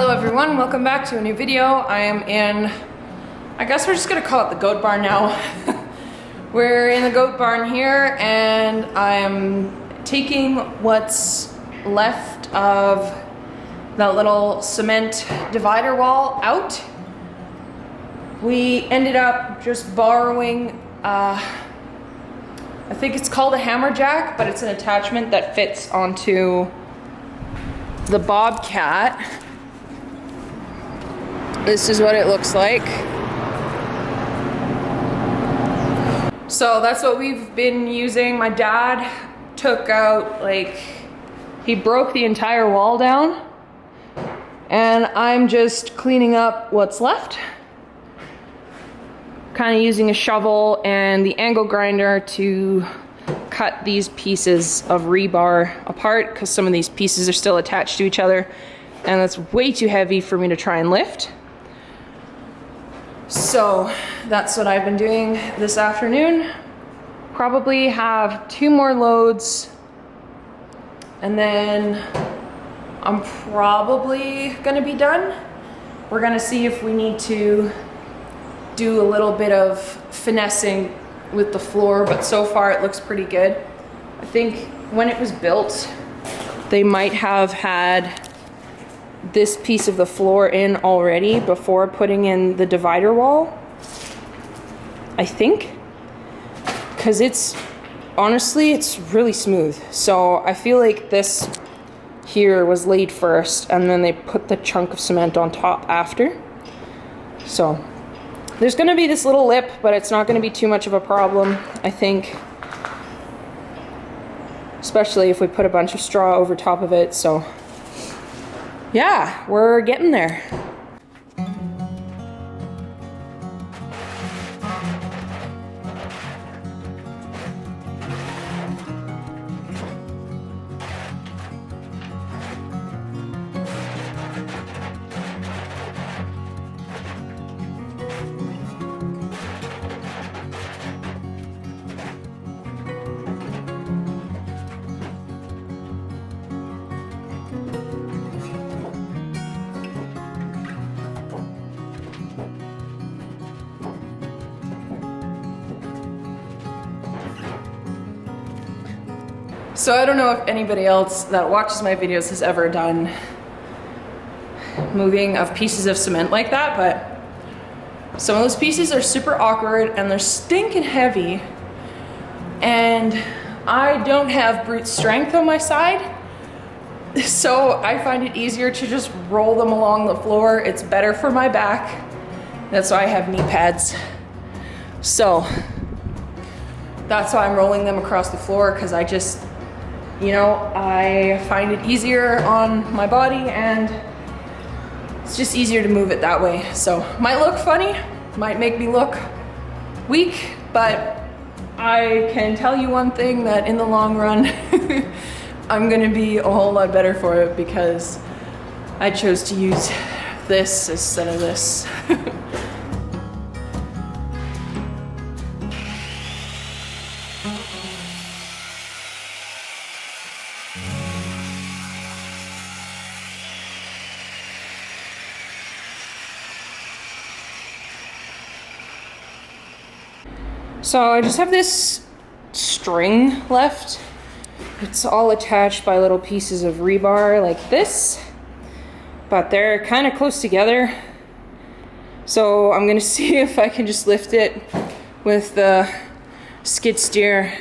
Hello everyone, welcome back to a new video. I am in, I guess we're just gonna call it the goat barn now. We're in the goat barn here and I'm taking what's left of that little cement divider wall out. We ended up just borrowing, I think it's called a hammer jack, but it's an attachment that fits onto the Bobcat. This is what it looks like. So that's what we've been using. My dad took out, he broke the entire wall down, and I'm just cleaning up what's left. Kind of using a shovel and the angle grinder to cut these pieces of rebar apart because some of these pieces are still attached to each other and that's way too heavy for me to try and lift. So that's what I've been doing this afternoon. Probably have 2 more loads and then I'm probably gonna be done. We're gonna see if we need to do a little bit of finessing with the floor, but so far it looks pretty good. I think when it was built, they might have had this piece of the floor in already before putting in the divider wall. I think, because honestly, it's really smooth. So I feel like this here was laid first and then they put the chunk of cement on top after. So there's gonna be this little lip, but it's not gonna be too much of a problem, I think. Especially if we put a bunch of straw over top of it, so. Yeah, we're getting there. So I don't know if anybody else that watches my videos has ever done moving of pieces of cement like that, but some of those pieces are super awkward and they're stinking heavy, and I don't have brute strength on my side, so I find it easier to just roll them along the floor. It's better for my back. That's why I have knee pads. So that's why I'm rolling them across the floor, because I just, I find it easier on my body and it's just easier to move it that way. So might look funny, might make me look weak, but I can tell you one thing, that in the long run, I'm gonna be a whole lot better for it because I chose to use this instead of this. So I just have this string left. It's all attached by little pieces of rebar like this, but they're kind of close together. So I'm gonna see if I can just lift it with the skid steer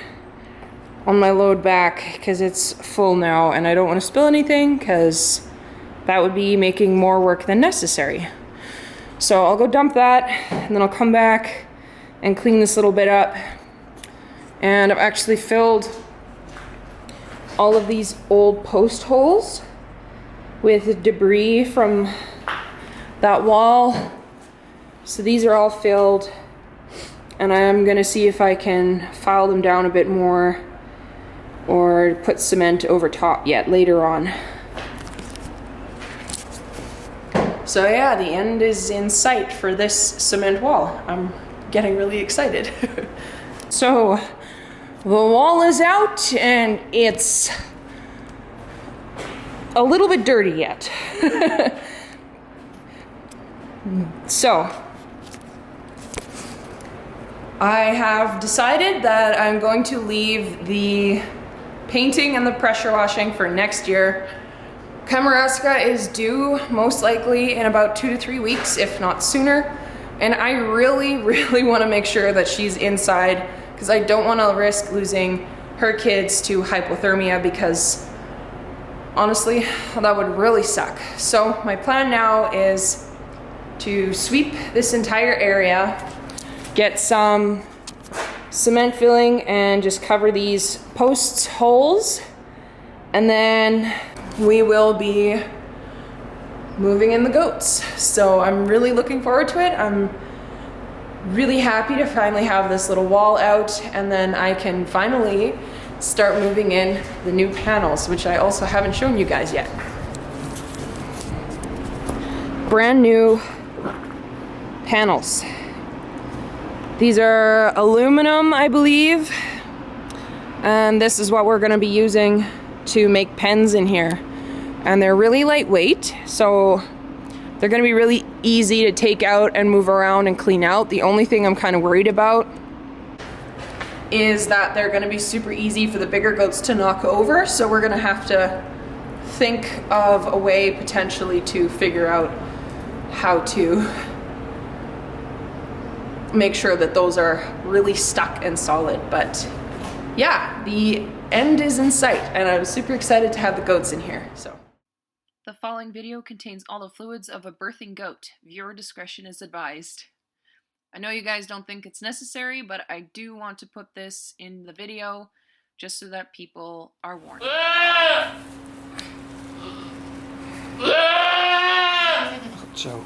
on my load back, because it's full now and I don't want to spill anything, because that would be making more work than necessary. So I'll go dump that and then I'll come back and clean this little bit up. And I've actually filled all of these old post holes with debris from that wall. So these are all filled, and I'm gonna see if I can file them down a bit more or put cement over top yet later on. So yeah, the end is in sight for this cement wall. I'm getting really excited. So the wall is out and it's a little bit dirty yet. So I have decided that I'm going to leave the painting and the pressure washing for next year. Kamaraska is due most likely in about 2 to 3 weeks, if not sooner. And I really, really want to make sure that she's inside because I don't want to risk losing her kids to hypothermia because honestly, that would really suck. So my plan now is to sweep this entire area, get some cement filling and just cover these posts holes, and then we will be moving in the goats. So I'm really looking forward to it. I'm really happy to finally have this little wall out, and then I can finally start moving in the new panels, which I also haven't shown you guys yet. Brand new panels. These are aluminum, I believe, and this is what we're going to be using to make pens in here. And they're really lightweight, so they're going to be really easy to take out and move around and clean out. The only thing I'm kind of worried about is that they're going to be super easy for the bigger goats to knock over, so we're going to have to think of a way potentially to figure out how to make sure that those are really stuck and solid. But yeah, the end is in sight, and I'm super excited to have the goats in here. So the following video contains all the fluids of a birthing goat. Viewer discretion is advised. I know you guys don't think it's necessary, but I do want to put this in the video just so that people are warned. So.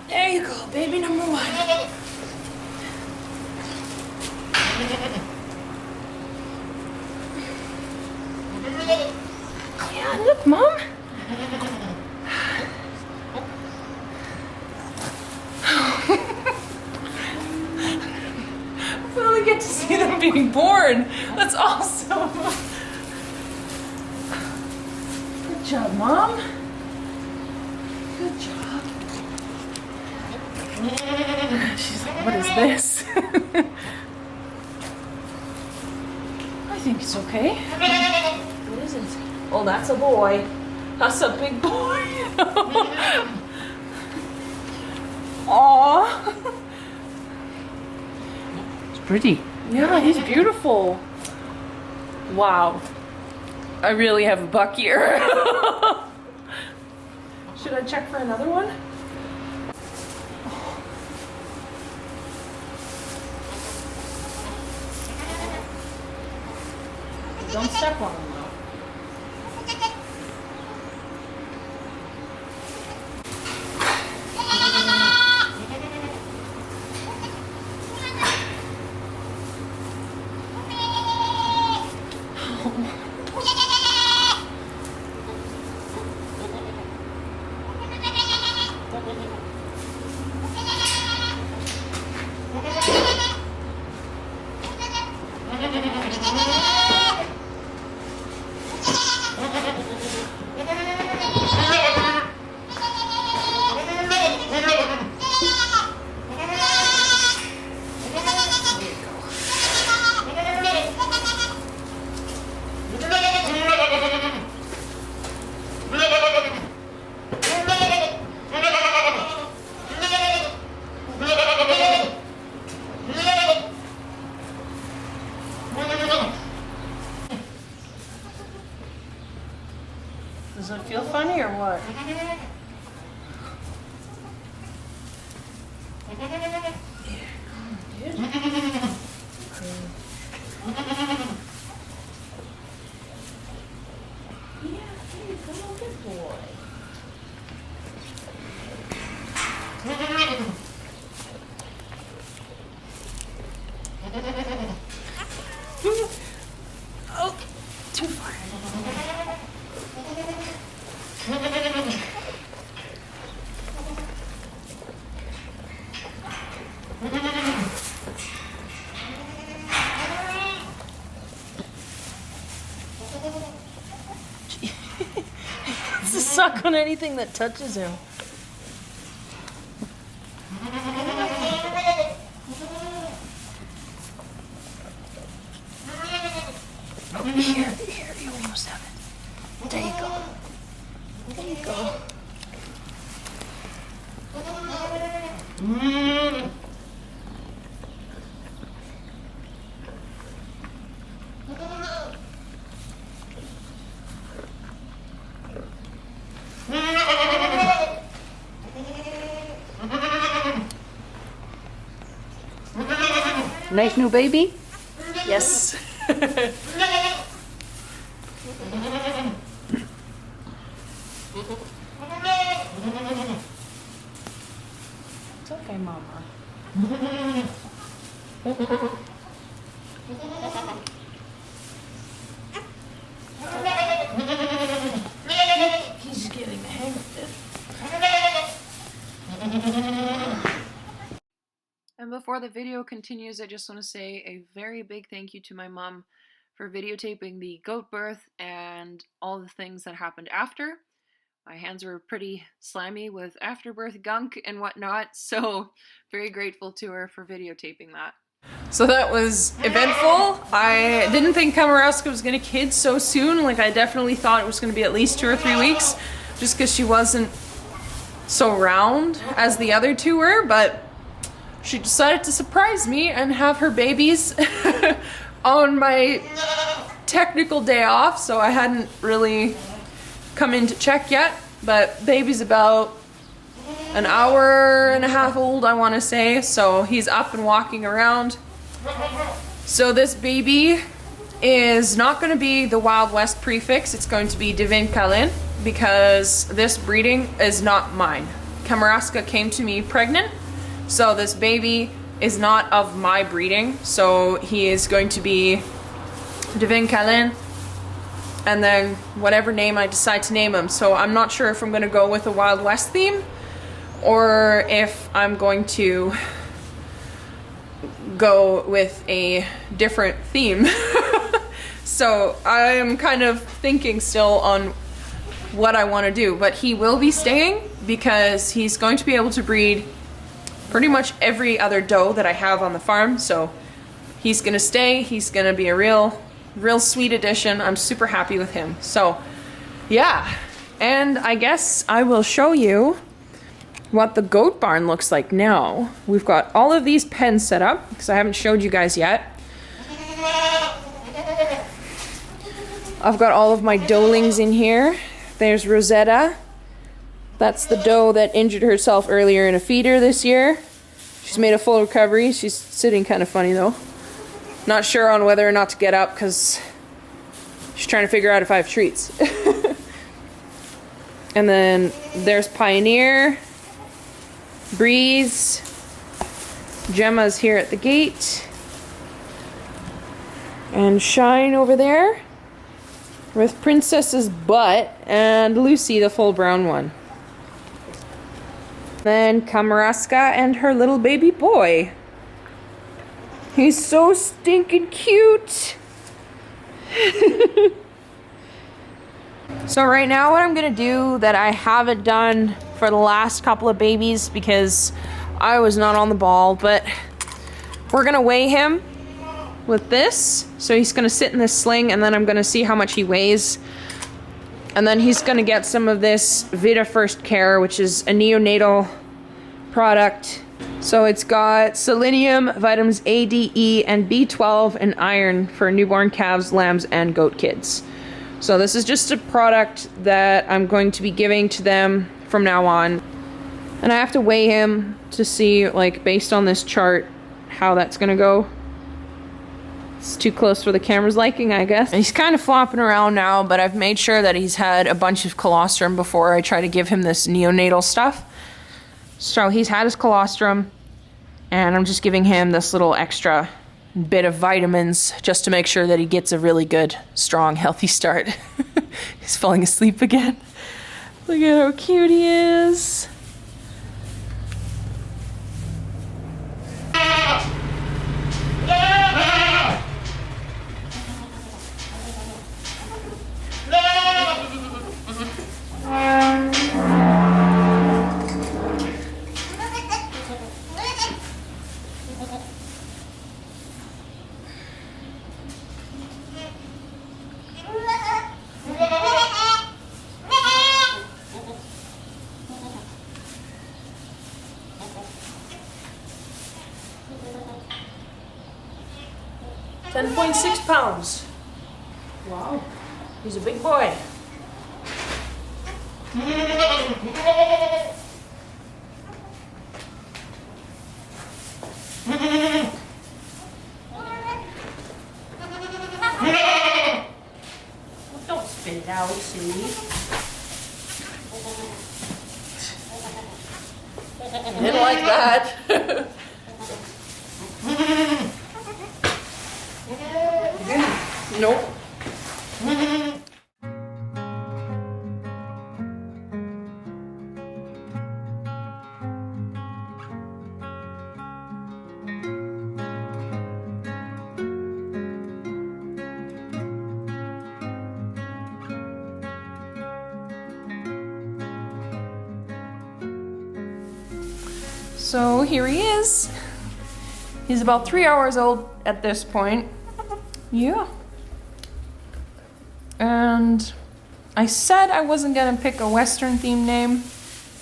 There you go, baby number one. Yeah, look, Mom. I finally get to see them being born. That's awesome. Good job, Mom. Good job. She's like, what is this? I think it's okay. What is it? Oh, that's a boy. That's a big boy. Aww. It's pretty. Yeah, he's beautiful. Wow. I really have a buck here. Should I check for another one? Don't step on him though. Does it feel funny or what? Oh, too far. suck on anything that touches him. Here, you almost have it. There you go. There you go. Nice new baby? Yes. It's okay, Mama. He's getting the hang of it. And before the video continues, I just want to say a very big thank you to my mom for videotaping the goat birth and all the things that happened after. My hands were pretty slimy with afterbirth gunk and whatnot, so very grateful to her for videotaping that. So that was eventful. I didn't think Kamarowska was gonna kid so soon. Like, I definitely thought it was gonna be at least 2 or 3 weeks, just because she wasn't so round as the other two were, but she decided to surprise me and have her babies on my technical day off, so I hadn't really come in to check yet, but baby's about an hour and a half old, I want to say, so he's up and walking around. So this baby is not going to be the Wild West prefix, it's going to be Divin Kalin, because this breeding is not mine. Kamarowska came to me pregnant, so this baby is not of my breeding, so he is going to be Divin Kalin, and then whatever name I decide to name him. So I'm not sure if I'm going to go with a Wild West theme or if I'm going to go with a different theme. So I'm kind of thinking still on what I want to do, but he will be staying because he's going to be able to breed pretty much every other doe that I have on the farm. So he's going to stay. He's going to be a real sweet addition. I'm super happy with him. So yeah, and I guess I will show you what the goat barn looks like now. We've got all of these pens set up because I haven't showed you guys yet. I've got all of my doelings in here. There's Rosetta. That's the doe that injured herself earlier in a feeder this year. She's made a full recovery. She's sitting kind of funny though. Not sure on whether or not to get up because she's trying to figure out if I have treats. And then there's Pioneer, Breeze, Gemma's here at the gate, and Shine over there with Princess's butt and Lucy, the full brown one. Then Kamarowska and her little baby boy. He's so stinking cute. So right now what I'm gonna do that I haven't done for the last couple of babies because I was not on the ball, but we're gonna weigh him with this. So he's gonna sit in this sling and then I'm gonna see how much he weighs. And then he's gonna get some of this Vita First Care, which is a neonatal product. So it's got selenium, vitamins A, D, E, and B12, and iron for newborn calves, lambs, and goat kids. So this is just a product that I'm going to be giving to them from now on. And I have to weigh him to see, like, based on this chart, how that's gonna go. It's too close for the camera's liking, I guess. He's kind of flopping around now, but I've made sure that he's had a bunch of colostrum before I try to give him this neonatal stuff. So he's had his colostrum, and I'm just giving him this little extra bit of vitamins just to make sure that he gets a really good, strong, healthy start. He's falling asleep again. Look at how cute he is. 10.6 pounds. Wow. He's a big boy. Don't spit it out, silly. Didn't like that. Nope. So here he is. He's about 3 hours old at this point. Yeah. And I said I wasn't gonna pick a Western themed name,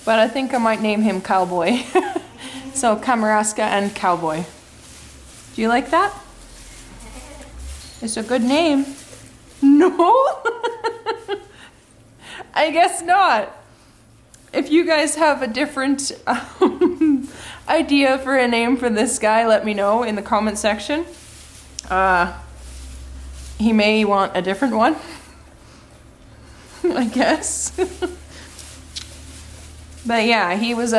but I think I might name him Cowboy. So Kamaraska and Cowboy. Do you like that? It's a good name. No? I guess not. If you guys have a different idea for a name for this guy, let me know in the comment section. He may want a different one, I guess. But yeah, he was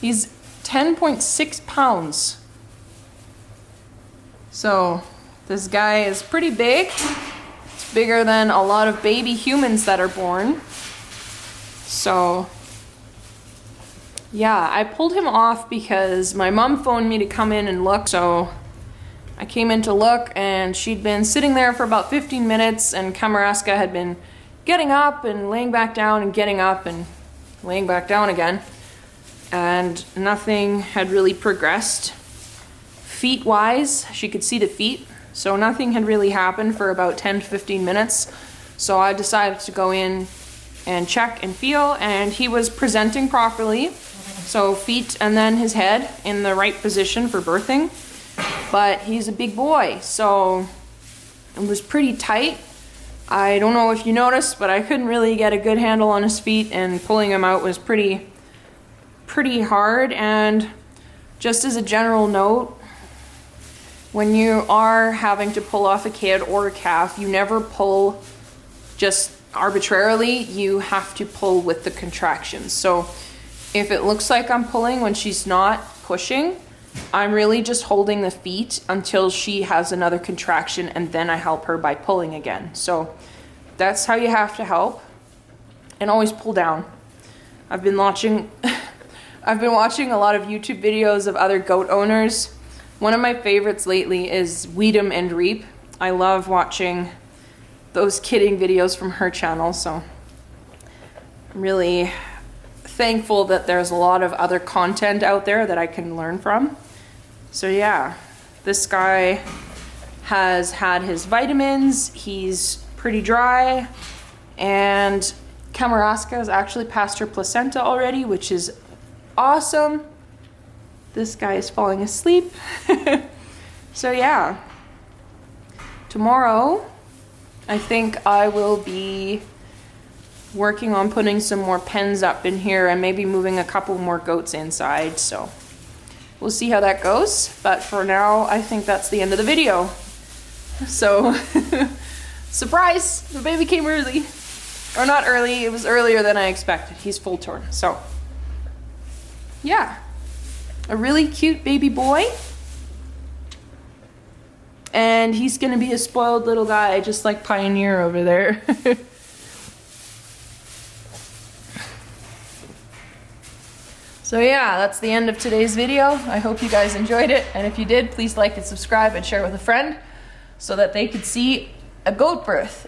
he's 10.6 pounds. So this guy is pretty big. It's bigger than a lot of baby humans that are born. So yeah, I pulled him off because my mom phoned me to come in and look. So I came in to look, and she'd been sitting there for about 15 minutes, and Kamaraska had been getting up and laying back down and getting up and laying back down again. And nothing had really progressed. Feet-wise, she could see the feet, so nothing had really happened for about 10 to 15 minutes. So I decided to go in and check and feel, and he was presenting properly. So feet and then his head in the right position for birthing. But he's a big boy, so it was pretty tight. I don't know if you noticed, but I couldn't really get a good handle on his feet, and pulling him out was pretty hard. And just as a general note, when you are having to pull off a kid or a calf, you never pull just arbitrarily. You have to pull with the contractions. So if it looks like I'm pulling when she's not pushing, I'm really just holding the feet until she has another contraction, and then I help her by pulling again. So that's how you have to help, and always pull down. I've been watching a lot of YouTube videos of other goat owners. One of my favorites lately is Weed 'em and Reap. I love watching those kidding videos from her channel, so I'm really thankful that there's a lot of other content out there that I can learn from. So yeah, this guy has had his vitamins, he's pretty dry, and Kamaraska has actually passed her placenta already, which is awesome. This guy is falling asleep. So yeah, tomorrow I think I will be working on putting some more pens up in here and maybe moving a couple more goats inside. So we'll see how that goes. But for now, I think that's the end of the video. So surprise, the baby came early. Or not early, it was earlier than I expected. He's full term. So yeah, a really cute baby boy. And he's gonna be a spoiled little guy, just like Pioneer over there. So yeah, that's the end of today's video. I hope you guys enjoyed it. And if you did, please like and subscribe and share with a friend so that they could see a goat birth.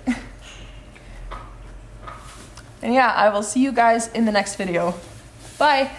And yeah, I will see you guys in the next video. Bye.